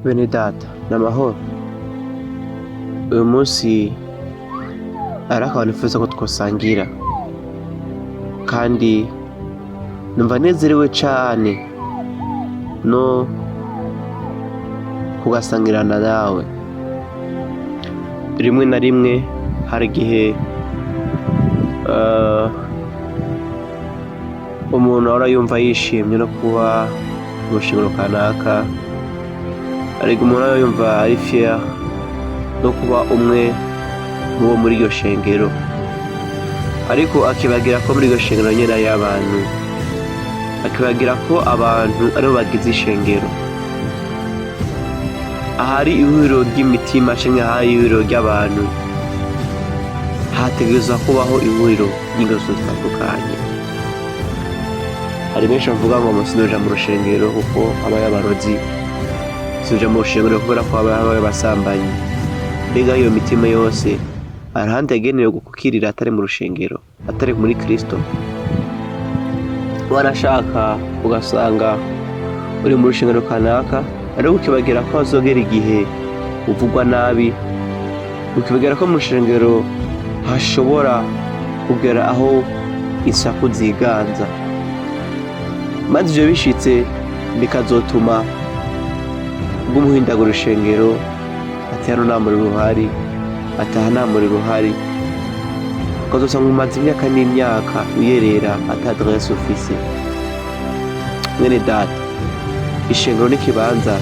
Bene data n'amahoro. Uyu munsi ari akantu nifuza ko twosangira kandi numva nezerewe cane no kugasangirana nawe. Rimwe na rimwe hari igihe umuntu ahora yumva yishimye no kuba mu rushingano kanaka, ariko umuntu ahora yumva ari fier no kuba umwe mubo muri iryo shengero, ariko akibagira ko muri iryo shengero nyene ari abantu, akibagira ko abantu aribo bagize ishengero. Ahari ihuriro ry'imitima canke ahari ihuriro ry'abantu hategerezwa kubaho ihuriro ry'ingeso zitandukanye. Hari benshi bavuga ngo sinoja mu rushengero kuko abaye abarozi, sinoja mu rushengero kubera ko abaye abasambanyi. Mbega iyo mitima yose hari ahandi yagenewe gukukirira atari mu rushengero, atari muri Kristo? Wanashaka ugasanga uri mu rushengero kanaka, ariko ukibagira ko hazogera igihe uvugwa nabi, ukibagira ko mu rushengero hashobora kugera aho isaku ziganza, maze ivyo bishitse bikazotuma bw'umuhindagura urushengero, ati hano nta muriro uhari, ataha nta muriro uhari, ukazosanga umaze imyaka n'imyaka uyerera ata adresse ufise. Mwene data, ishengero n'ikibanza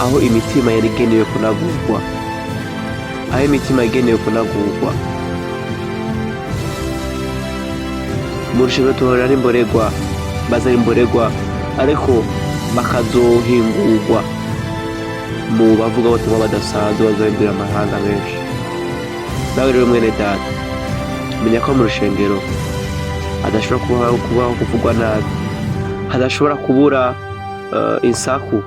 aho imitima yari igenewe kunagurwa, aho imitima igenewe kunagurwa. Mu rushengero tuhorera n'imborerwa, baza imborerwa ariko bakazohingurwa mu bavuga butumwa badasanzwe bazohindura amahanga menshi. Nawe rero mwene data, menya ko mu rushengero hadashobora kubaho kuvugwa nabi, hadashobora kubura insaku,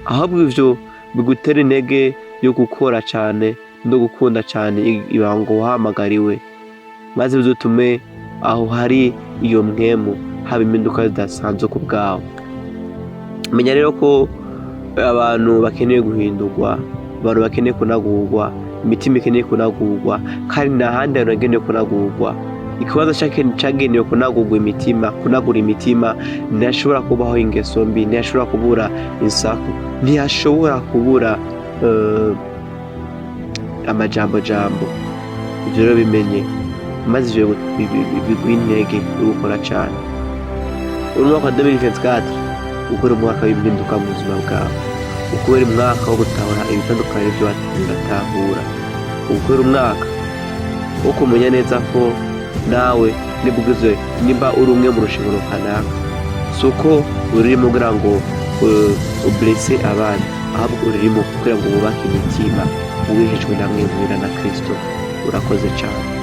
ahubwo ivyo bigutera intege yo gukora cane no gukunda cane ibango wahamagariwe, maze bizotume aho hari iyo mpwemu haba impinduka zidasanzwe ku bwawe. Menya rero ko abantu bakeneye guhindurwa, abantu bakeneye kunagurwa, imitima ikeneye kunagurwa, kandi nta handi hantu hagenewe kunagurwa. Ikibazo cagenewe kunagurwa imitima, kunagura imitima, ntihashobora kubaho ingeso mbi, ntihashobora kubura insaku, ntihashobora kubura amajambo. Ivyo rero bimenye, maze ivyo biguha intege yo gukora cane. Umwaka wa 2024 ukora umwaka w'impinduka mu buzima bwawe, ukubera umwaka wo gutahura ibitandukanye vyo uratahura, ukubera umwaka wo kumenya neza ko nawe nimba uri umwe mu rushengero kanaka, suko ururimo kugira ngo ublesse abandi, ahubwo ururimo kugira ngo wubake imitima uwihejwe namwe mwira na Kristo. Urakoze cane.